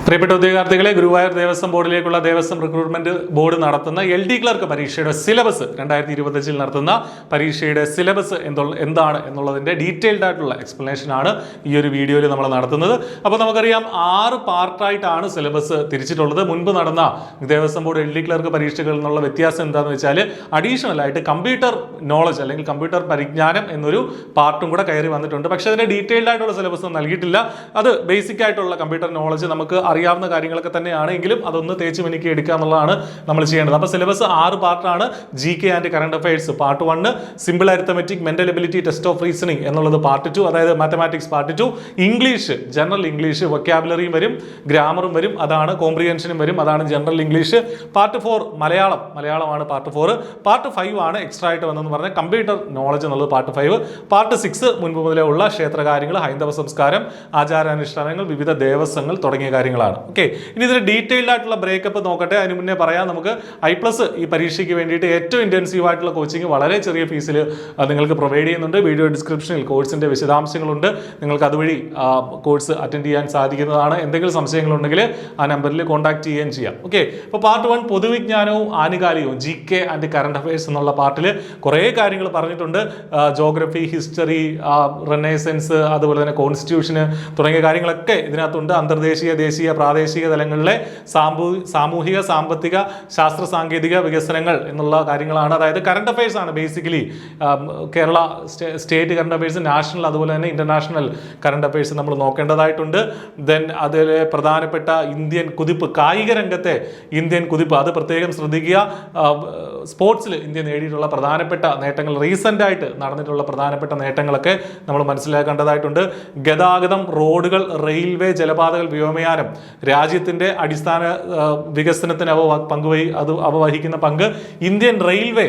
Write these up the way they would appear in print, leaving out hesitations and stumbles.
പ്രിയപ്പെട്ട ഉദ്യോഗാർത്ഥികളെ, Guruvayur Devaswom ബോർഡിലേക്കുള്ള Devaswom recruitment board നടത്തുന്ന LD clerk പരീക്ഷയുടെ സിലബസ് 2025 നടത്തുന്ന പരീക്ഷയുടെ സിലബസ് എന്താണ് എന്നുള്ളതിന്റെ ഡീറ്റെയിൽഡ് ആയിട്ടുള്ള എക്സ്പ്ലനേഷൻ ആണ് ഈ ഒരു വീഡിയോയിൽ നമ്മൾ നടത്തുന്നത്. അപ്പോൾ നമുക്കറിയാം 6 പാർട്ടായിട്ടാണ് സിലബസ് തിരിച്ചിട്ടുള്ളത്. മുൻപ് നടന്ന ദേവസ്വം ബോർഡ് LD ക്ലർക്ക് പരീക്ഷകളിൽ നിന്നുള്ള വ്യത്യാസം എന്താണെന്ന് വെച്ചാൽ അഡീഷണൽ ആയിട്ട് കമ്പ്യൂട്ടർ നോളജ് അല്ലെങ്കിൽ കമ്പ്യൂട്ടർ പരിജ്ഞാനം എന്നൊരു പാർട്ടും കൂടെ കയറി വന്നിട്ടുണ്ട്. പക്ഷേ അതിന്റെ ഡീറ്റെയിൽഡ് ആയിട്ടുള്ള സിലബസ് നൽകിയിട്ടില്ല. അത് ബേസിക് ആയിട്ടുള്ള കമ്പ്യൂട്ടർ നോളജ് നമുക്ക് അറിയാവുന്ന കാര്യങ്ങളൊക്കെ തന്നെയാണ്, എങ്കിലും അതൊന്ന് തേച്ച് മിനുക്കി എടുക്കുക എന്നുള്ളതാണ് നമ്മൾ ചെയ്യേണ്ടത്. അപ്പോൾ സിലബസ് 6 പാർട്ടാണ്. GK and current affairs part 1, simple arithmetic, mental ability, test of reasoning എന്നുള്ളത് പാർട്ട് 2, അതായത് mathematics part 2, English general English വൊക്കാബുലറിയും വരും, ഗ്രാമറും വരും, അതാണ് കോംപ്രിഹെൻഷനും വരും, അതാണ് ജനറൽ ഇംഗ്ലീഷ്. പാർട്ട് 4 മലയാളമാണ് പാർട്ട് 4. പാർട്ട് 5 ആണ് എക്സ്ട്രാ ആയിട്ട് വന്നെന്ന് പറഞ്ഞാൽ കമ്പ്യൂട്ടർ നോളജ് എന്നുള്ളത് പാർട്ട് 5. പാർട്ട് 6 മുൻപ് മുതലേ ഉള്ള ക്ഷേത്രകാര്യങ്ങൾ, ഹൈന്ദവ സംസ്കാരം, ആചാരാനുഷ്ഠാനങ്ങൾ, വിവിധ ദേവസ്വങ്ങൾ തുടങ്ങിയ കാര്യങ്ങളാണ്. ഓക്കെ, ഇനി ഇതിന്റെ ഡീറ്റെയിൽഡ് ആയിട്ടുള്ള ബ്രേക്കപ്പ് നോക്കട്ടെ. അതിന് മുന്നേ പറയാം, നമുക്ക് I+ ഈ പരീക്ഷയ്ക്ക് വേണ്ടിയിട്ട് ഏറ്റവും ഇന്റൻസീവ് ആയിട്ടുള്ള കോച്ചിങ് വളരെ ചെറിയ ഫീസിൽ നിങ്ങൾക്ക് പ്രൊവൈഡ് ചെയ്യുന്നുണ്ട്. വീഡിയോ ഡിസ്ക്രിപ്ഷനിൽ കോഴ്സിന്റെ വിശദാംശങ്ങളുണ്ട്. നിങ്ങൾക്ക് അതുവഴി കോഴ്സ് അറ്റൻഡ് ചെയ്യാൻ സാധിക്കുന്നതാണ്. എന്തെങ്കിലും സംശയങ്ങളുണ്ടെങ്കിൽ ആ നമ്പറിൽ കോൺടാക്ട് ചെയ്യുകയും ചെയ്യാം. ഓക്കെ, അപ്പോൾ part 1 പൊതുവിജ്ഞാനവും ആനുകാലികവും GK and current affairs എന്നുള്ള പാർട്ടിൽ കുറേ കാര്യങ്ങൾ പറഞ്ഞിട്ടുണ്ട്. ജോഗ്രഫി, ഹിസ്റ്ററി, റെനേസൻസ്, അതുപോലെ തന്നെ കോൺസ്റ്റിറ്റ്യൂഷന് തുടങ്ങിയ കാര്യങ്ങളൊക്കെ ഇതിനകത്തുണ്ട്. അന്തർദേശീയ, ദേശീയ, പ്രാദേശിക തലങ്ങളിലെ സാമൂഹിക, സാമ്പത്തിക, ശാസ്ത്ര സാങ്കേതിക വികസനങ്ങൾ എന്നുള്ള കാര്യങ്ങളാണ്. അതായത് കറണ്ട് അഫയേഴ്സ് ആണ് basically. Kerala state current affairs, national, അതുപോലെ തന്നെ ഇന്റർനാഷണൽ കറണ്ട് അഫയേഴ്സ് നമ്മൾ നോക്കേണ്ടതായിട്ടുണ്ട്. ദെൻ അതിലെ പ്രധാനപ്പെട്ട ഇന്ത്യൻ കുതിപ്പ്, കായിക രംഗത്തെ ഇന്ത്യൻ കുതിപ്പ്, അത് പ്രത്യേകം ശ്രദ്ധിക്കുക. സ്പോർട്സിൽ ഇന്ത്യ നേടിയിട്ടുള്ള പ്രധാനപ്പെട്ട നേട്ടങ്ങൾ, റീസെന്റ് ആയിട്ട് നടന്നിട്ടുള്ള പ്രധാനപ്പെട്ട നേട്ടങ്ങളൊക്കെ നമ്മൾ മനസ്സിലാക്കേണ്ടതായിട്ടുണ്ട്. ഗതാഗതം, റോഡുകൾ, റെയിൽവേ, ജലപാതകൾ, വ്യോമയാനം, രാജ്യത്തിന്റെ അടിസ്ഥാന വികസനത്തിന് അവ വഹിക്കുന്ന പങ്ക്, ഇന്ത്യൻ റെയിൽവേ,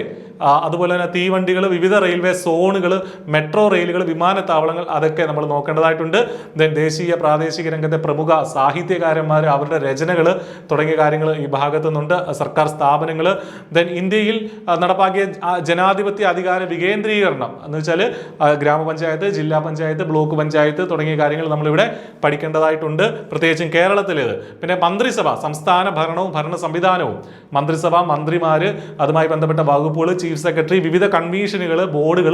അതുപോലെ തന്നെ തീവണ്ടികൾ, വിവിധ റെയിൽവേ സോണുകൾ, മെട്രോ റെയിലുകൾ, വിമാനത്താവളങ്ങൾ, അതൊക്കെ നമ്മൾ നോക്കേണ്ടതായിട്ടുണ്ട്. ദെൻ ദേശീയ, പ്രാദേശിക രംഗത്തെ പ്രമുഖ സാഹിത്യകാരന്മാർ, അവരുടെ രചനകൾ തുടങ്ങിയ കാര്യങ്ങൾ ഈ ഭാഗത്തു നിന്നുണ്ട്. സർക്കാർ സ്ഥാപനങ്ങൾ, ദെൻ ഇന്ത്യയിൽ നടപ്പാക്കിയ ജനാധിപത്യ അധികാര വികേന്ദ്രീകരണം എന്ന് വെച്ചാൽ ഗ്രാമപഞ്ചായത്ത്, ജില്ലാ പഞ്ചായത്ത്, ബ്ലോക്ക് പഞ്ചായത്ത് തുടങ്ങിയ കാര്യങ്ങൾ നമ്മളിവിടെ പഠിക്കേണ്ടതായിട്ടുണ്ട്, പ്രത്യേകിച്ചും കേരളത്തിലേത്. പിന്നെ മന്ത്രിസഭ, സംസ്ഥാന ഭരണവും ഭരണ സംവിധാനവും, മന്ത്രിസഭ, മന്ത്രിമാര്, അതുമായി ബന്ധപ്പെട്ട വകുപ്പുകൾ, ചീഫ് സെക്രട്ടറി, വിവിധ കൺവീഷനുകൾ, ബോർഡുകൾ,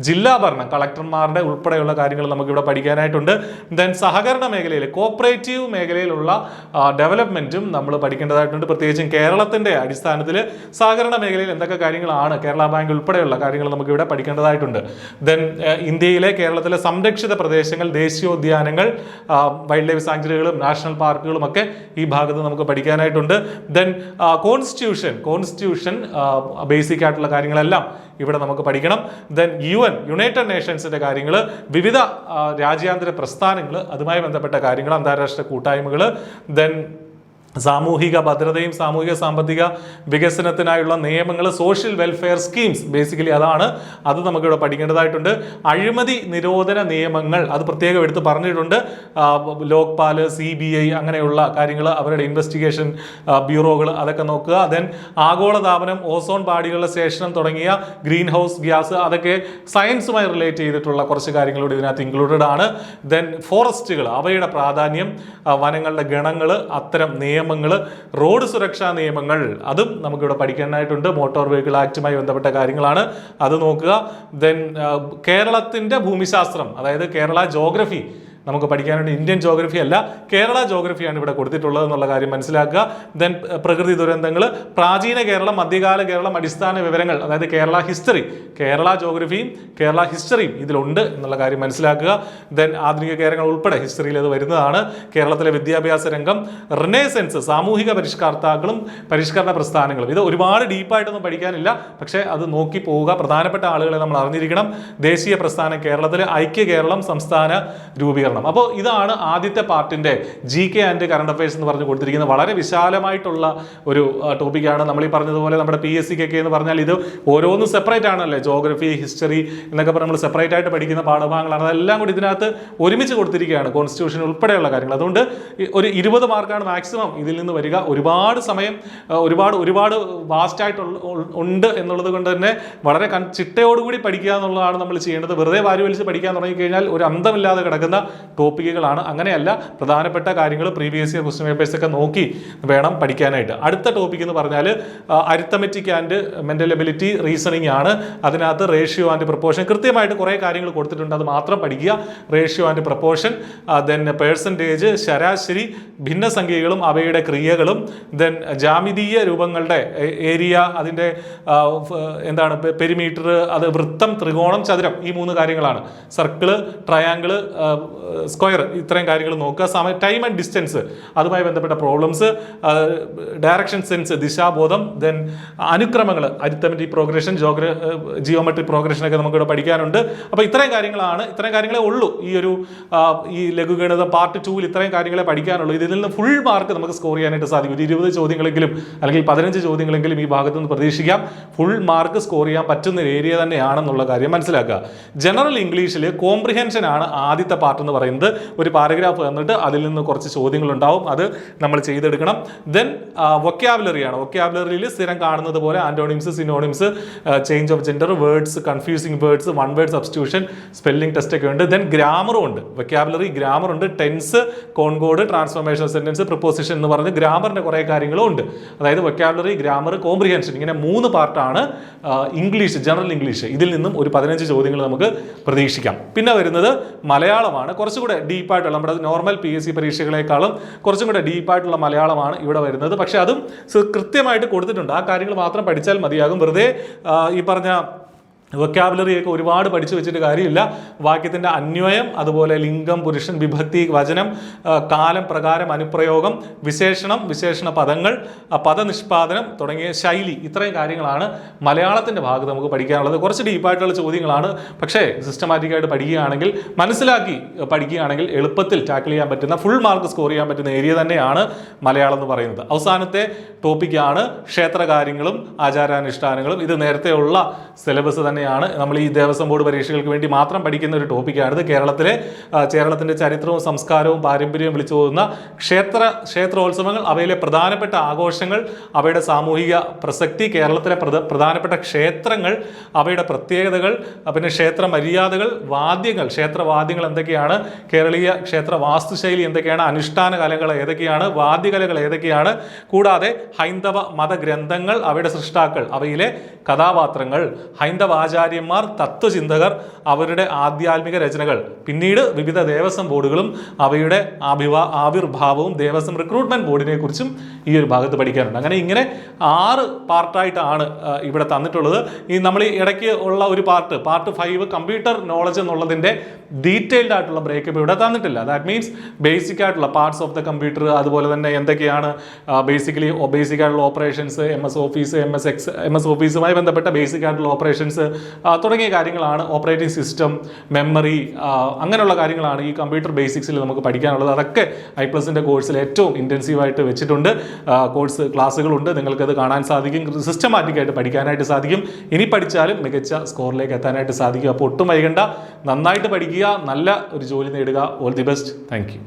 ജില്ലാ ഭരണം, കളക്ടർമാരുടെ ഉൾപ്പെടെയുള്ള കാര്യങ്ങൾ നമുക്കിവിടെ പഠിക്കാനായിട്ടുണ്ട്. ദെൻ സഹകരണ മേഖലയിൽ, കോപ്പറേറ്റീവ് മേഖലയിലുള്ള ഡെവലപ്മെന്റും നമ്മൾ പഠിക്കേണ്ടതായിട്ടുണ്ട്. പ്രത്യേകിച്ചും കേരളത്തിന്റെ അടിസ്ഥാനത്തിൽ സഹകരണ മേഖലയിൽ എന്തൊക്കെ കാര്യങ്ങളാണ്, കേരള ബാങ്ക് ഉൾപ്പെടെയുള്ള കാര്യങ്ങൾ നമുക്കിവിടെ പഠിക്കേണ്ടതായിട്ടുണ്ട്. ദെൻ ഇന്ത്യയിലെ, കേരളത്തിലെ സംരക്ഷിത പ്രദേശങ്ങൾ, ദേശീയോദ്യാനങ്ങൾ, വൈൽഡ് ലൈഫ് സാങ്ച്വറികളും നാഷണൽ പാർക്കുകളും ഒക്കെ ഈ ഭാഗത്ത് നമുക്ക് പഠിക്കാനായിട്ടുണ്ട്. ദെൻ കോൺസ്റ്റിറ്റ്യൂഷൻ ബേസിക് ആയിട്ടുള്ള കാര്യങ്ങളെല്ലാം ഇവിടെ നമുക്ക് പഠിക്കണം. ദെൻ യുണൈറ്റഡ് നേഷൻസിന്റെ കാര്യങ്ങൾ, വിവിധ രാജ്യാന്തര പ്രസ്ഥാനങ്ങൾ, അതുമായി ബന്ധപ്പെട്ട കാര്യങ്ങൾ, അന്താരാഷ്ട്ര കൂട്ടായ്മകൾ, ദെൻ സാമൂഹിക ഭദ്രതയും സാമൂഹിക സാമ്പത്തിക വികസനത്തിനായുള്ള നിയമങ്ങൾ, സോഷ്യൽ വെൽഫെയർ സ്കീംസ്, ബേസിക്കലി അത് നമുക്കിവിടെ പഠിക്കേണ്ടതായിട്ടുണ്ട്. അഴിമതി നിരോധന നിയമങ്ങൾ, അത് പ്രത്യേകം എടുത്ത് പറഞ്ഞിട്ടുണ്ട്. ലോക്പാൽ, CBI അങ്ങനെയുള്ള കാര്യങ്ങൾ, അവരുടെ ഇൻവെസ്റ്റിഗേഷൻ ബ്യൂറോകൾ, അതൊക്കെ നോക്കുക. ദെൻ ആഗോളതാപനം, ഓസോൺ പാളികളുടെ ശേഷണം തുടങ്ങിയ ഗ്രീൻ ഹൗസ് ഗ്യാസ്, അതൊക്കെ സയൻസുമായി റിലേറ്റ് ചെയ്തിട്ടുള്ള കുറച്ച് കാര്യങ്ങളോട് ഇതിനകത്ത് ഇൻക്ലൂഡഡ് ആണ്. ദെൻ ഫോറസ്റ്റുകൾ, അവയുടെ പ്രാധാന്യം, വനങ്ങളുടെ ഗണങ്ങൾ, അത്തരം നിയമങ്ങൾ, റോഡ് സുരക്ഷാ നിയമങ്ങൾ, അതും നമുക്കിവിടെ പഠിക്കാനായിട്ടുണ്ട്. മോട്ടോർ വെഹിക്കിൾ ആക്ടുമായി ബന്ധപ്പെട്ട കാര്യങ്ങളാണ്, അത് നോക്കുക. ദെൻ കേരളത്തിന്റെ ഭൂമിശാസ്ത്രം, അതായത് കേരള ജോഗ്രഫി നമുക്ക് പഠിക്കാനുണ്ട്. ഇന്ത്യൻ ജോഗ്രഫി അല്ല, കേരള ജോഗ്രഫിയാണ് ഇവിടെ കൊടുത്തിട്ടുള്ളത് എന്നുള്ള കാര്യം മനസ്സിലാക്കുക. ദെൻ പ്രകൃതി ദുരന്തങ്ങൾ, പ്രാചീന കേരളം, മധ്യകാല കേരളം, അടിസ്ഥാന വിവരങ്ങൾ, അതായത് കേരള ഹിസ്റ്ററി, കേരള ജോഗ്രഫിയും കേരള ഹിസ്റ്ററിയും ഇതിലുണ്ട് എന്നുള്ള കാര്യം മനസ്സിലാക്കുക. ദെൻ ആധുനിക കേരളങ്ങൾ ഉൾപ്പെടെ ഹിസ്റ്ററിയിൽ അത് വരുന്നതാണ്. കേരളത്തിലെ വിദ്യാഭ്യാസ രംഗം, റിനേസൻസ്, സാമൂഹിക പരിഷ്കർത്താക്കളും പരിഷ്കരണ പ്രസ്ഥാനങ്ങളും, ഇത് ഒരുപാട് ഡീപ്പായിട്ടൊന്നും പഠിക്കാനില്ല, പക്ഷേ അത് നോക്കി പോവുക. പ്രധാനപ്പെട്ട ആളുകളെ നമ്മൾ അറിഞ്ഞിരിക്കണം. ദേശീയ പ്രസ്ഥാനം കേരളത്തിലെ, ഐക്യ കേരളം, സംസ്ഥാന രൂപീകരണം. അപ്പോൾ ഇതാണ് ആദ്യത്തെ പാർട്ടിന്റെ GK ആൻഡ് കറണ്ട് അഫയേഴ്സ് എന്ന് പറഞ്ഞു കൊടുത്തിരിക്കുന്ന വളരെ വിശാലമായിട്ടുള്ള ഒരു ടോപ്പിക്കാണ്. നമ്മൾ ഈ പറഞ്ഞതുപോലെ നമ്മുടെ PSCക്കൊക്കെ എന്ന് പറഞ്ഞാൽ ഇത് ഓരോന്നും സെപ്പറേറ്റ് ആണല്ലേ, ജോഗ്രഫി, ഹിസ്റ്ററി എന്നൊക്കെ പറഞ്ഞ് നമ്മൾ സെപ്പറേറ്റ് ആയിട്ട് പഠിക്കുന്ന പാഠഭാഗങ്ങളാണ്. അതെല്ലാം കൂടി ഇതിനകത്ത് ഒരുമിച്ച് കൊടുത്തിരിക്കുകയാണ്, കോൺസ്റ്റിറ്റ്യൂഷൻ ഉൾപ്പെടെയുള്ള കാര്യങ്ങൾ. അതുകൊണ്ട് ഒരു 20 മാർക്കാണ് മാക്സിമം ഇതിൽ നിന്ന് വരിക. ഒരുപാട് സമയം, ഒരുപാട് വാസ്റ്റ് ഉണ്ട് എന്നുള്ളത് കൊണ്ട് തന്നെ വളരെ ചിട്ടയോടുകൂടി പഠിക്കുക എന്നുള്ളതാണ് നമ്മൾ ചെയ്യേണ്ടത്. വെറുതെ വാരി വലിച്ച് പഠിക്കാൻ തുടങ്ങിക്കഴിഞ്ഞാൽ ഒരു അന്തമില്ലാതെ കിടക്കുന്ന ടോപ്പിക്കുകളാണ്. അങ്ങനെയല്ല, പ്രധാനപ്പെട്ട കാര്യങ്ങൾ പ്രീവിയസ് ഇയർ ക്വസ്റ്റ്യൻ പേപ്പേഴ്സ് ഒക്കെ നോക്കി വേണം പഠിക്കാനായിട്ട്. അടുത്ത ടോപ്പിക് എന്ന് പറഞ്ഞാൽ arithmetic and mental ability reasoning ആണ്. അതിനകത്ത് റേഷ്യോ ആൻഡ് പ്രപ്പോർഷൻ കൃത്യമായിട്ട് കുറേ കാര്യങ്ങൾ കൊടുത്തിട്ടുണ്ട്, അത് മാത്രം പഠിക്കുക. Ratio and proportion, then percentage, ശരാശരി, ഭിന്നസംഖ്യകളും അവയുടെ ക്രിയകളും, ദെൻ ജാമിതീയ രൂപങ്ങളുടെ ഏരിയ, അതിൻ്റെ എന്താണ് പെരിമീറ്റർ, അത് വൃത്തം, ത്രികോണം, ചതുരം, ഈ 3 കാര്യങ്ങളാണ്. സർക്കിള്, ട്രയാങ്കിള്, സ്ക്വയർ, ഇത്രയും കാര്യങ്ങൾ നോക്കുക. ടൈം ആൻഡ് ഡിസ്റ്റൻസ്, അതുമായി ബന്ധപ്പെട്ട പ്രോബ്ലംസ്, ഡയറക്ഷൻ സെൻസ്, ദിശാബോധം, ദെൻ അനുക്രമങ്ങൾ, അരിത്തമെറ്റിക് പ്രോഗ്രഷൻ, ജിയോമെട്രിക് പ്രോഗ്രഷൻ ഒക്കെ നമുക്കിവിടെ പഠിക്കാനുണ്ട്. അപ്പോൾ ഇത്രയും കാര്യങ്ങളെ ഉള്ളൂ ഈ ലഘുഗണിത പാർട്ട് 2-ൽ ഇത്രയും കാര്യങ്ങളെ പഠിക്കാനുള്ളൂ. ഇതിൽ നിന്ന് ഫുൾ മാർക്ക് നമുക്ക് സ്കോർ ചെയ്യാനായിട്ട് സാധിക്കും. 20 ചോദ്യങ്ങളെങ്കിലും അല്ലെങ്കിൽ 15 ചോദ്യങ്ങളെങ്കിലും ഈ ഭാഗത്ത് നിന്ന് പ്രതീക്ഷിക്കാം. ഫുൾ മാർക്ക് സ്കോർ ചെയ്യാൻ പറ്റുന്ന ഒരു ഏരിയ തന്നെയാണെന്നുള്ള കാര്യം മനസ്സിലാക്കുക. ജനറൽ ഇംഗ്ലീഷിൽ കോംപ്രിഹെൻഷൻ ആണ് ആദ്യത്തെ പാർട്ട് എന്ന് പറയുന്നത്. ഒരു പാരഗ്രാഫ് തന്നിട്ട് അതിൽ നിന്ന് കുറച്ച് ചോദ്യങ്ങൾ ഉണ്ടാവും, അത് നമ്മൾ ചെയ്തെടുക്കണം. ദെൻ വൊക്കാബുലറി ആണ്. വൊക്കാബുലറിയിൽ സ്ഥിരം കാണുന്നത് പോലെ antonyms, synonyms, change of gender, words, confusing words, one word substitution, spelling test ഒക്കെ ഉണ്ട്. ദെൻ ഗ്രാമറും ഉണ്ട്. വൊക്കാബുലറി ഗ്രാമർ ഉണ്ട്. Tense, concord, transformation sentence, preposition എന്ന് പറഞ്ഞ് ഗ്രാമറിന്റെ കുറേ കാര്യങ്ങളും ഉണ്ട്. അതായത് വൊക്കാബുലറി, ഗ്രാമർ, കോംപ്രിഹെൻഷൻ, ഇങ്ങനെ 3 പാർട്ടാണ് ഇംഗ്ലീഷ്, ജനറൽ ഇംഗ്ലീഷ്. ഇതിൽ നിന്നും ഒരു 15 ചോദ്യങ്ങൾ നമുക്ക് പ്രതീക്ഷിക്കാം. പിന്നെ വരുന്നത് മലയാളമാണ്. കുറച്ചുകൂടെ ഡീപ്പായിട്ടുള്ള, നമ്മുടെ നോർമൽ PSC പരീക്ഷകളെക്കാളും കുറച്ചും കൂടെ ഡീപ്പായിട്ടുള്ള മലയാളമാണ് ഇവിടെ വരുന്നത്. പക്ഷെ അതും കൃത്യമായിട്ട് കൊടുത്തിട്ടുണ്ട്. ആ കാര്യങ്ങൾ മാത്രം പഠിച്ചാൽ മതിയാകും. വെറുതെ ഈ പറഞ്ഞ വൊക്കാബുലറിയൊക്കെ ഒരുപാട് പഠിച്ചു വെച്ചിട്ട് കാര്യമില്ല. വാക്യത്തിൻ്റെ അന്വയം, അതുപോലെ ലിംഗം, പുരുഷൻ, വിഭക്തി, വചനം, കാലം, പ്രകാരം, അനുപ്രയോഗം, വിശേഷണം, വിശേഷണ പദങ്ങൾ, പദനിഷ്പാദനം തുടങ്ങിയ ശൈലി, ഇത്രയും കാര്യങ്ങളാണ് മലയാളത്തിൻ്റെ ഭാഗത്ത് നമുക്ക് പഠിക്കാനുള്ളത്. കുറച്ച് ഡീപ്പായിട്ടുള്ള ചോദ്യങ്ങളാണ്. പക്ഷേ സിസ്റ്റമാറ്റിക്കായിട്ട് പഠിക്കുകയാണെങ്കിൽ, മനസ്സിലാക്കി പഠിക്കുകയാണെങ്കിൽ എളുപ്പത്തിൽ ടാക്കിൾ ചെയ്യാൻ പറ്റുന്ന, ഫുൾ മാർക്ക് സ്കോർ ചെയ്യാൻ പറ്റുന്ന ഏരിയ തന്നെയാണ് മലയാളം എന്ന് പറയുന്നത്. അവസാനത്തെ ടോപ്പിക്കാണ് ക്ഷേത്രകാര്യങ്ങളും ആചാരാനുഷ്ഠാനങ്ങളും. ഇത് നേരത്തെയുള്ള സിലബസ് തന്നെയാണ്. നമ്മൾ ഈ ദേവസ്വം ബോർഡ് പരീക്ഷകൾക്ക് വേണ്ടി മാത്രം പഠിക്കുന്ന ഒരു ടോപ്പിക്കാണിത്. കേരളത്തിൻ്റെ ചരിത്രവും സംസ്കാരവും പാരമ്പര്യവും വിളിച്ചു പോകുന്ന ക്ഷേത്രോത്സവങ്ങൾ, അവയിലെ പ്രധാനപ്പെട്ട ആഘോഷങ്ങൾ, അവയുടെ സാമൂഹിക പ്രസക്തി, കേരളത്തിലെ പ്രധാനപ്പെട്ട ക്ഷേത്രങ്ങൾ, അവയുടെ പ്രത്യേകതകൾ, പിന്നെ ക്ഷേത്ര മര്യാദകൾ, വാദ്യങ്ങൾ, ക്ഷേത്രവാദ്യങ്ങൾ എന്തൊക്കെയാണ്, കേരളീയ ക്ഷേത്ര വാസ്തുശൈലി എന്തൊക്കെയാണ്, അനുഷ്ഠാന കലകൾ ഏതൊക്കെയാണ്, വാദ്യകലകൾ ഏതൊക്കെയാണ്, കൂടാതെ ഹൈന്ദവ മതഗ്രന്ഥങ്ങൾ, അവയുടെ സൃഷ്ടാക്കൾ, അവയിലെ കഥാപാത്രങ്ങൾ, ഹൈന്ദവ ആചാര്യന്മാർ, തത്വചിന്തകർ, അവരുടെ ആധ്യാത്മിക രചനകൾ, പിന്നീട് വിവിധ ദേവസ്വം ബോർഡുകളും അവയുടെ ആവിർഭാവവും ദേവസ്വം റിക്രൂട്ട്മെന്റ് ബോർഡിനെ കുറിച്ചും ഈ ഒരു ഭാഗത്ത് പഠിക്കാനുണ്ട്. അങ്ങനെ ഇങ്ങനെ 6 പാർട്ടായിട്ടാണ് ഇവിടെ തന്നിട്ടുള്ളത്. നമ്മൾ ഈ ഇടയ്ക്ക് ഉള്ള ഒരു പാർട്ട് 5 കമ്പ്യൂട്ടർ നോളജ് എന്നുള്ളതിൻ്റെ ഡീറ്റെയിൽഡ് ആയിട്ടുള്ള ബ്രേക്കപ്പ് ഇവിടെ തന്നിട്ടില്ല. ദാറ്റ് മീൻസ് ബേസിക് ആയിട്ടുള്ള പാർട്സ് ഓഫ് ദ കമ്പ്യൂട്ടർ, അതുപോലെ തന്നെ എന്തൊക്കെയാണ് ബേസിക് ആയിട്ടുള്ള ഓപ്പറേഷൻസ്, MS ഓഫീസുമായി ബന്ധപ്പെട്ട ബേസിക് ആയിട്ടുള്ള ഓപ്പറേഷൻസ് തുടങ്ങിയ കാര്യങ്ങളാണ്. ഓപ്പറേറ്റിംഗ് സിസ്റ്റം, മെമ്മറി, അങ്ങനെയുള്ള കാര്യങ്ങളാണ് ഈ കമ്പ്യൂട്ടർ ബേസിക്സിൽ നമുക്ക് പഠിക്കാനുള്ളത്. അതൊക്കെ I+ന്റെ കോഴ്സിൽ ഏറ്റവും ഇൻറ്റൻസീവായിട്ട് വെച്ചിട്ടുണ്ട്. കോഴ്സ് ക്ലാസ്സുകളുണ്ട്, നിങ്ങൾക്കത് കാണാൻ സാധിക്കും. സിസ്റ്റമാറ്റിക്കായിട്ട് പഠിക്കാനായിട്ട് സാധിക്കും. ഇനി പഠിച്ചാലും മികച്ച സ്കോറിലേക്ക് എത്താനായിട്ട് സാധിക്കും. അപ്പോൾ ഒട്ടും വൈകണ്ട, നന്നായിട്ട് പഠിക്കുക, നല്ല ഒരു ജോലി നേടുക. All the best. Thank you.